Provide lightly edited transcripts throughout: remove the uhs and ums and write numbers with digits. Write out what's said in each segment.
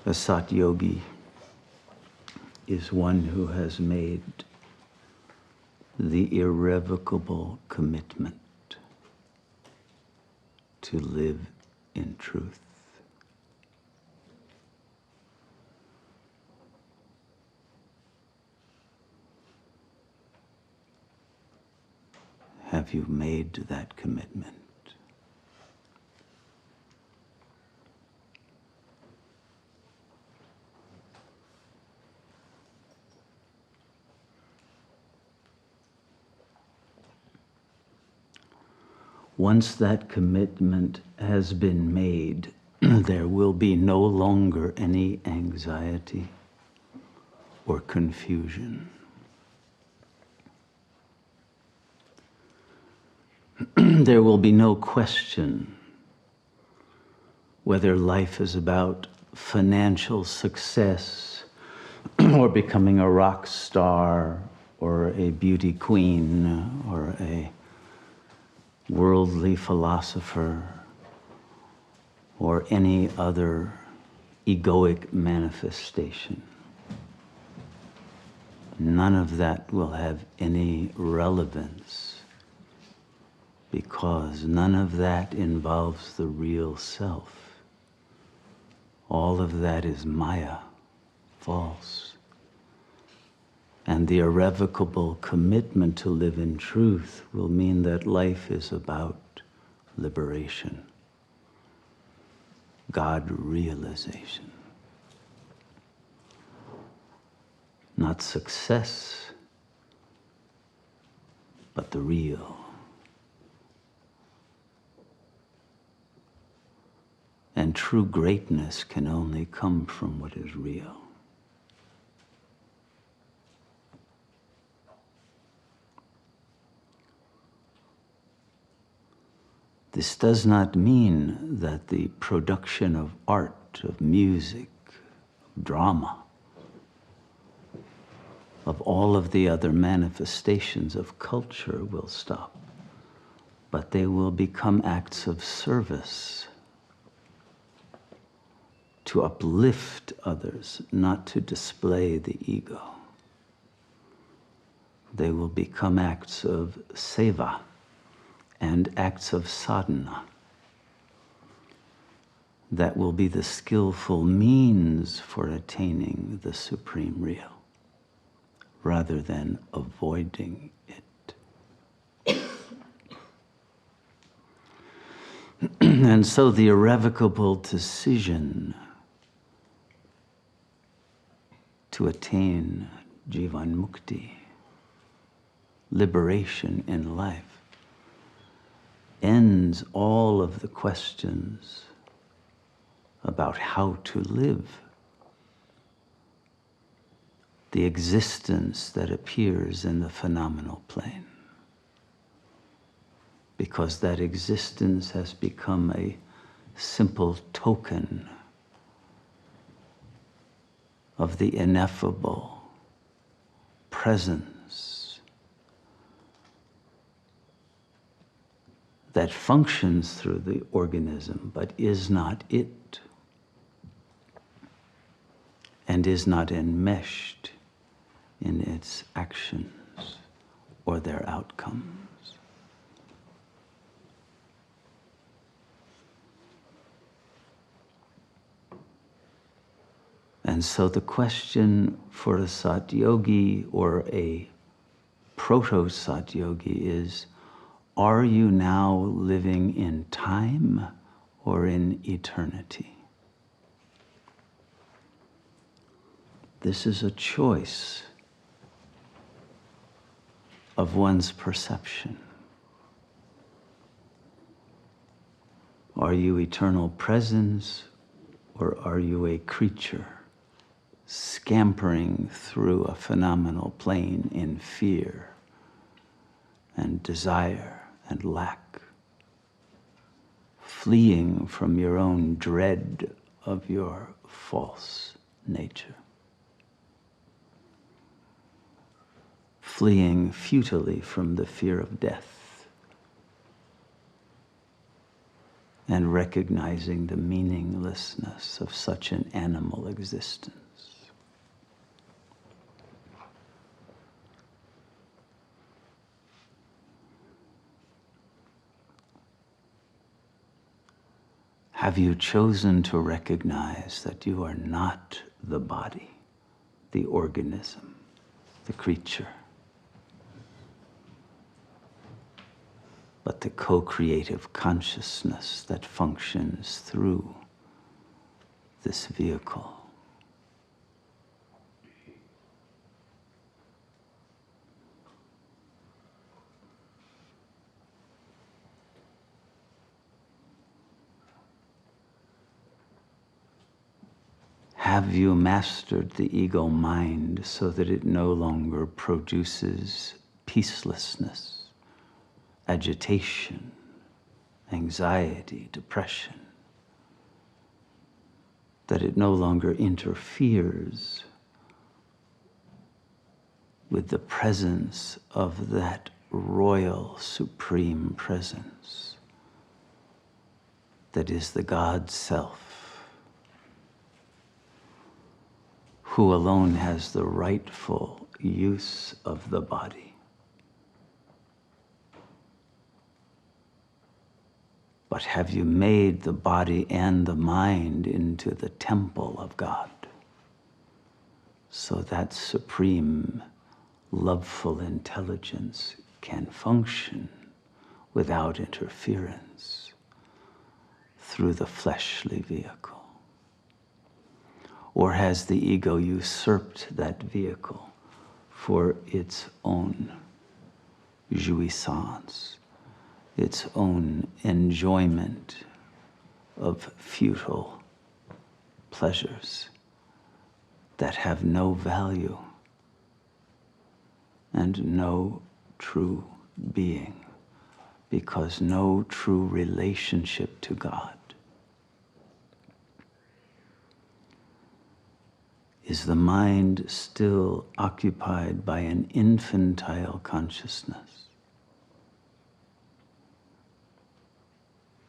A Sat Yogi is one who has made the irrevocable commitment to live in truth. Have you made that commitment? Once that commitment has been made, there will be no longer any anxiety or confusion. There will be no question whether life is about financial success or becoming a rock star or a beauty queen or a worldly philosopher or any other egoic manifestation. None of that will have any relevance because none of that involves the real self. All of that is Maya, false. And the irrevocable commitment to live in truth will mean that life is about liberation, God realization. Not success, but the real. And true greatness can only come from what is real. This does not mean that the production of art, of music, of drama, of all of the other manifestations of culture will stop, but they will become acts of service to uplift others, not to display the ego. They will become acts of seva and acts of sadhana that will be the skillful means for attaining the supreme real, rather than avoiding it. And so the irrevocable decision to attain Jivan Mukti, liberation in life, ends all of the questions about how to live, the existence that appears in the phenomenal plane. Because that existence has become a simple token of the ineffable presence that functions through the organism, but is not it, and is not enmeshed in its actions or their outcomes. And so the question for a Sat Yogi or a proto-Sat Yogi is, are you now living in time or in eternity? This is a choice of one's perception. Are you eternal presence or are you a creature scampering through a phenomenal plane in fear and desire and lack, fleeing from your own dread of your false nature, fleeing futilely from the fear of death and recognizing the meaninglessness of such an animal existence. Have you chosen to recognize that you are not the body, the organism, the creature, but the co-creative consciousness that functions through this vehicle? Have you mastered the ego mind so that it no longer produces peacelessness, agitation, anxiety, depression? That it no longer interferes with the presence of that royal supreme presence that is the God Self, who alone has the rightful use of the body. But have you made the body and the mind into the temple of God, so that supreme, loveful intelligence can function without interference through the fleshly vehicle? Or has the ego usurped that vehicle for its own jouissance, its own enjoyment of futile pleasures that have no value and no true being, because no true relationship to God? Is the mind still occupied by an infantile consciousness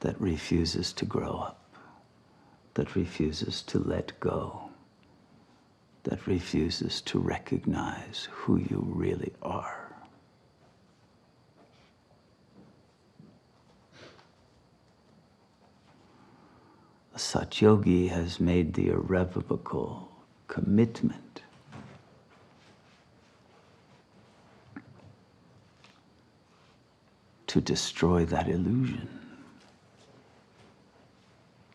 that refuses to grow up, that refuses to let go, that refuses to recognize who you really are? A Satyogi has made the irrevocable commitment to destroy that illusion,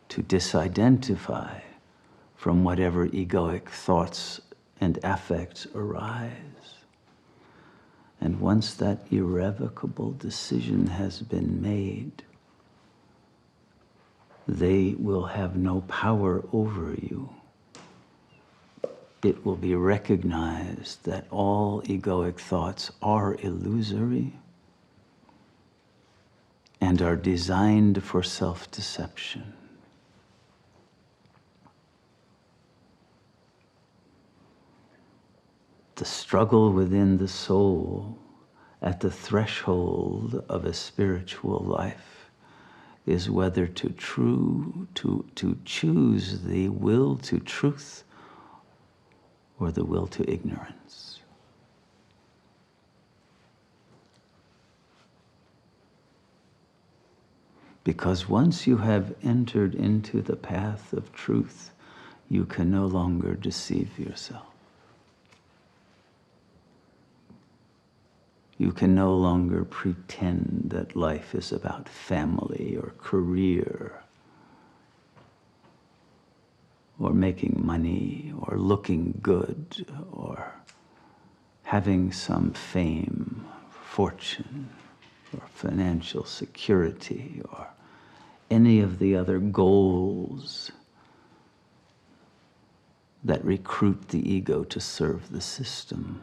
to disidentify from whatever egoic thoughts and affects arise. And once that irrevocable decision has been made, they will have no power over you. It will be recognized that all egoic thoughts are illusory and are designed for self-deception. The struggle within the soul at the threshold of a spiritual life is whether to choose the will to truth or the will to ignorance. Because once you have entered into the path of truth, you can no longer deceive yourself. You can no longer pretend that life is about family or career or making money or looking good or having some fame, fortune, or financial security or any of the other goals that recruit the ego to serve the system.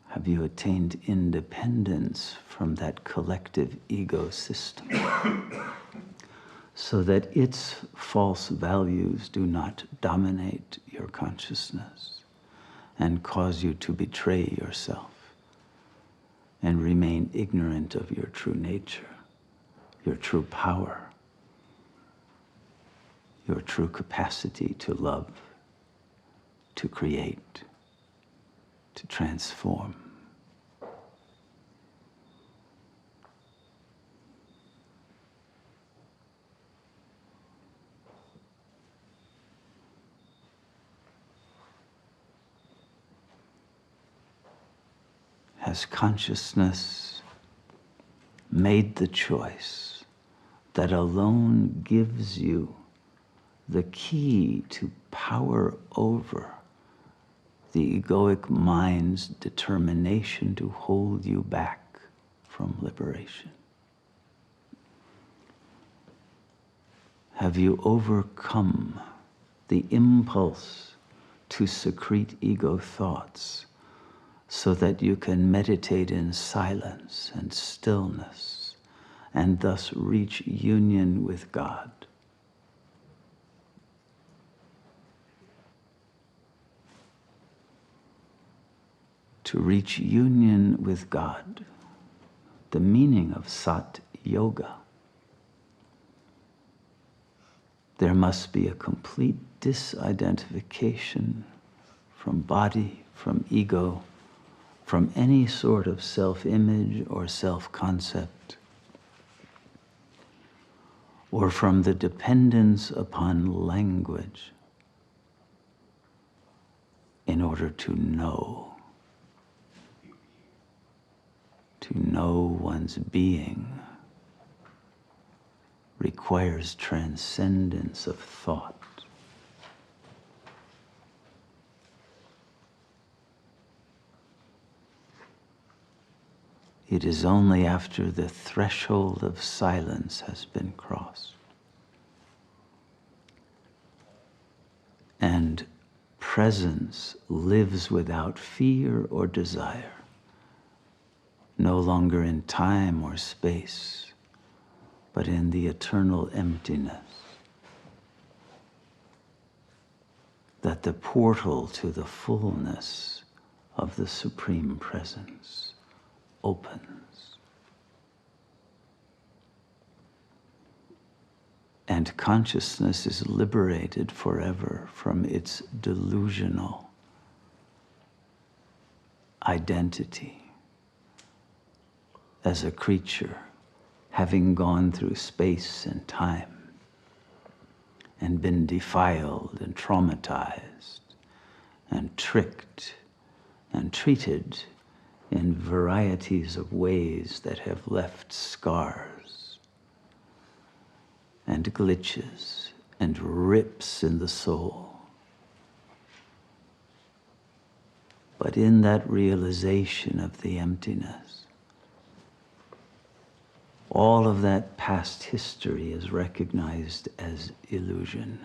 Have you attained independence from that collective ego system so that its false values do not dominate your consciousness and cause you to betray yourself and remain ignorant of your true nature, your true power, your true capacity to love, to create, to transform. Has consciousness made the choice that alone gives you the key to power over the egoic mind's determination to hold you back from liberation? Have you overcome the impulse to secrete ego thoughts so that you can meditate in silence and stillness and thus reach union with God? To reach union with God, the meaning of Sat Yoga, there must be a complete disidentification from body, from ego, from any sort of self-image or self-concept, or from the dependence upon language in order to know. To know one's being requires transcendence of thought. It is only after the threshold of silence has been crossed and presence lives without fear or desire, no longer in time or space, but in the eternal emptiness, that the portal to the fullness of the Supreme Presence opens. And consciousness is liberated forever from its delusional identity as a creature having gone through space and time and been defiled and traumatized and tricked and treated in varieties of ways that have left scars and glitches and rips in the soul. But in that realization of the emptiness, all of that past history is recognized as illusion,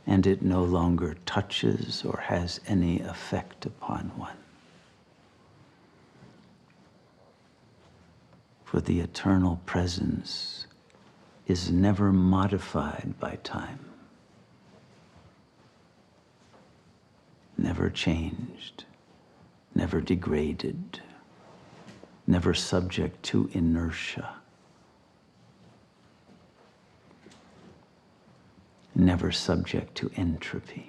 and it no longer touches or has any effect upon one. For the eternal presence is never modified by time, never changed, never degraded, never subject to inertia, never subject to entropy.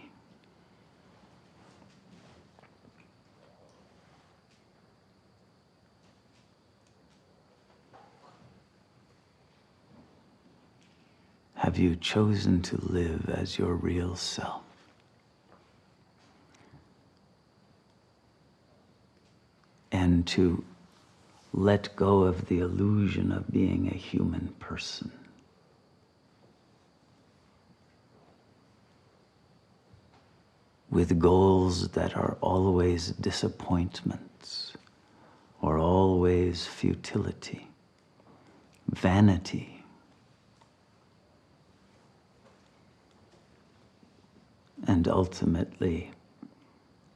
Have you chosen to live as your real self? And to let go of the illusion of being a human person? With goals that are always disappointments, or always futility, vanity, and ultimately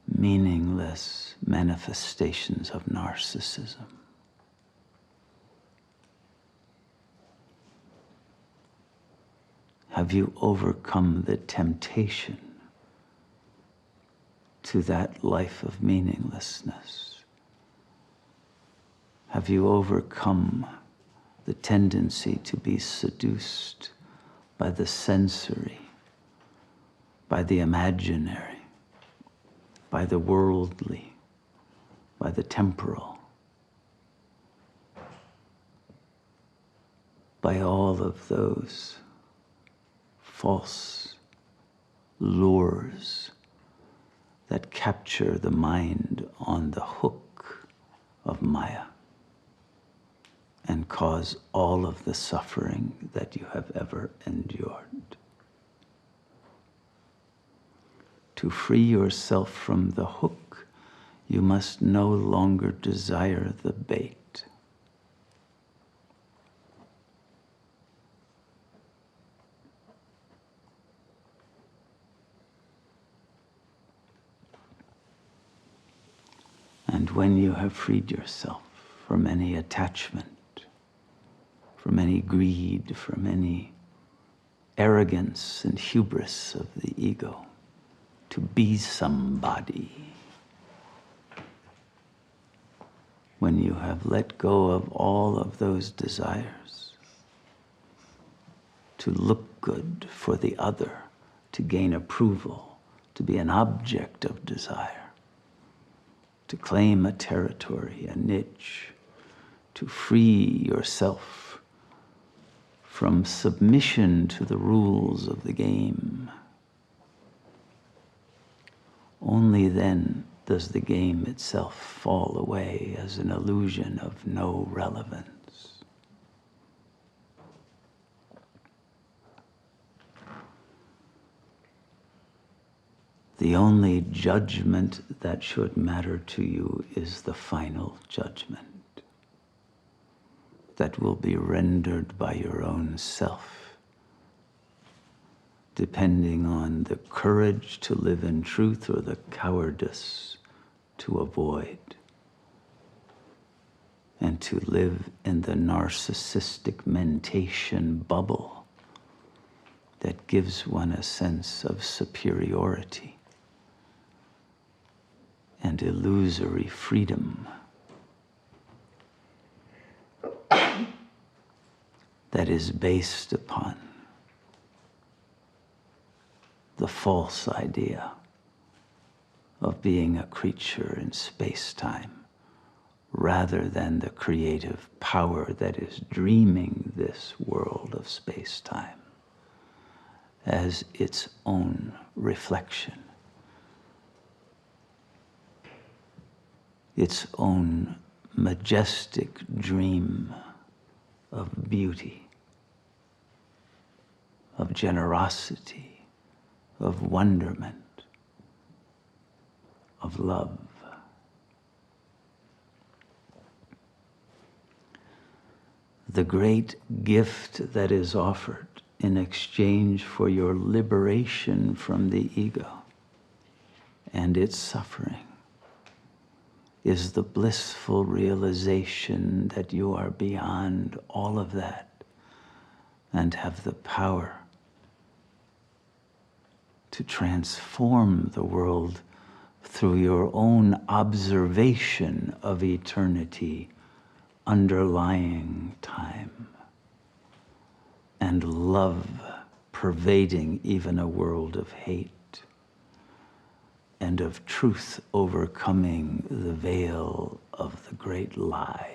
meaningless manifestations of narcissism. Have you overcome the temptation to that life of meaninglessness? Have you overcome the tendency to be seduced by the sensory, by the imaginary, by the worldly, by the temporal, by all of those false lures that capture the mind on the hook of Maya and cause all of the suffering that you have ever endured? To free yourself from the hook, you must no longer desire the bait. And when you have freed yourself from any attachment, from any greed, from any arrogance and hubris of the ego, to be somebody, when you have let go of all of those desires, to look good for the other, to gain approval, to be an object of desire, to claim a territory, a niche, to free yourself from submission to the rules of the game. Only then does the game itself fall away as an illusion of no relevance. The only judgment that should matter to you is the final judgment that will be rendered by your own self, depending on the courage to live in truth or the cowardice to avoid, and to live in the narcissistic mentation bubble that gives one a sense of superiority and illusory freedom that is based upon the false idea of being a creature in space-time rather than the creative power that is dreaming this world of space-time as its own reflection, its own majestic dream of beauty, of generosity, of wonderment, of love. The great gift that is offered in exchange for your liberation from the ego and its suffering is the blissful realization that you are beyond all of that and have the power to transform the world through your own observation of eternity underlying time, and love pervading even a world of hate, and of truth overcoming the veil of the great lie.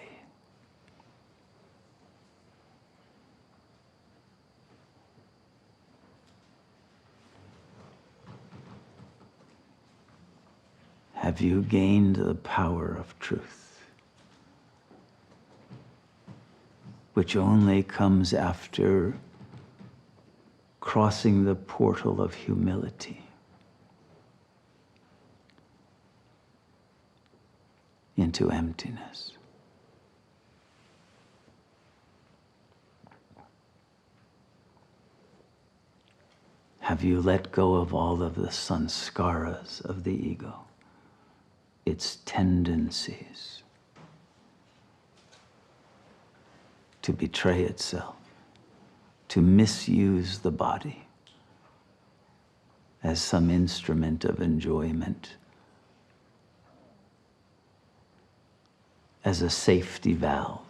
Have you gained the power of truth, which only comes after crossing the portal of humility into emptiness? Have you let go of all of the sanskaras of the ego, its tendencies to betray itself, to misuse the body as some instrument of enjoyment as a safety valve.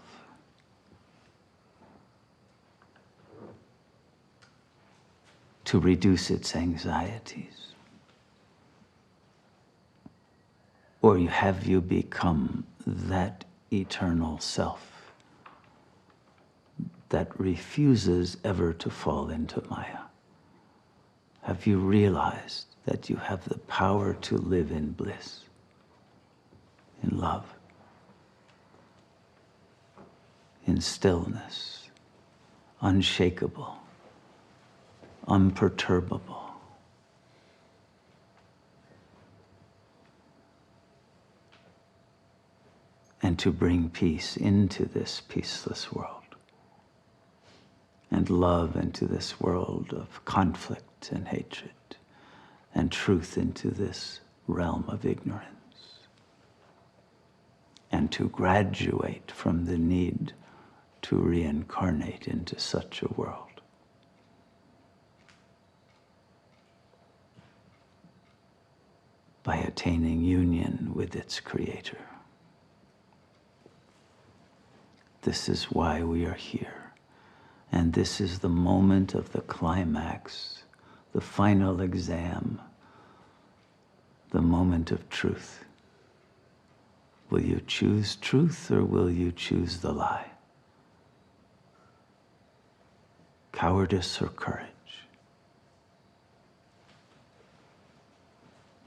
To reduce its anxieties? Or have you become that eternal self that refuses ever to fall into Maya? Have you realized that you have the power to live in bliss, in love, in stillness, unshakable, unperturbable? And to bring peace into this peaceless world, and love into this world of conflict and hatred, and truth into this realm of ignorance, and to graduate from the need to reincarnate into such a world. By attaining union with its creator. This is why we are here. And this is the moment of the climax, the final exam, the moment of truth. Will you choose truth or will you choose the lie? Cowardice or courage?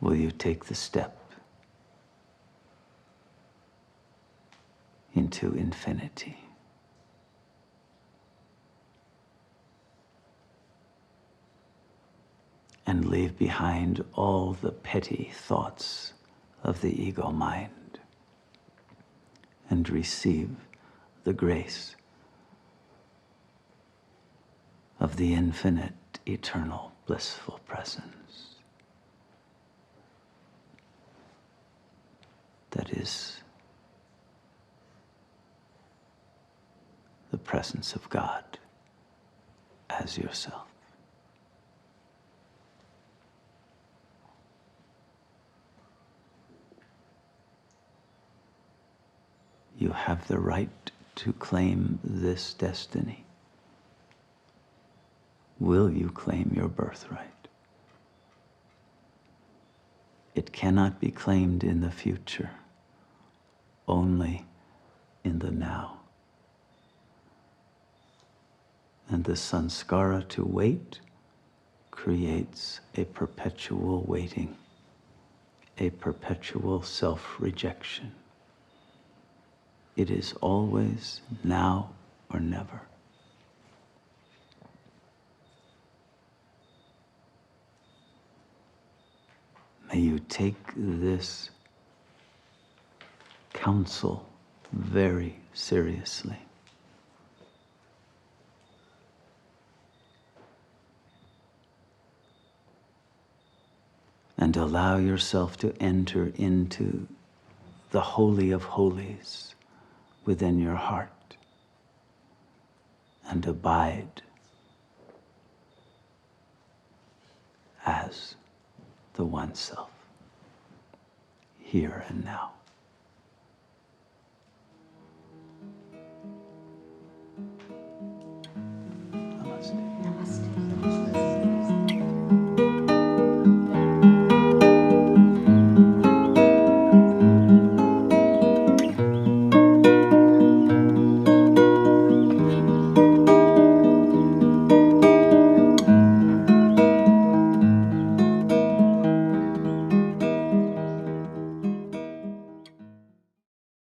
Will you take the step into infinity? And leave behind all the petty thoughts of the ego mind and receive the grace of the infinite, eternal, blissful presence that is the presence of God as yourself. You have the right to claim this destiny. Will you claim your birthright? It cannot be claimed in the future, only in the now. And the sanskara to wait creates a perpetual waiting, a perpetual self-rejection. It is always now or never. May you take this counsel very seriously. And allow yourself to enter into the Holy of Holies within your heart and abide as the One Self, here and now.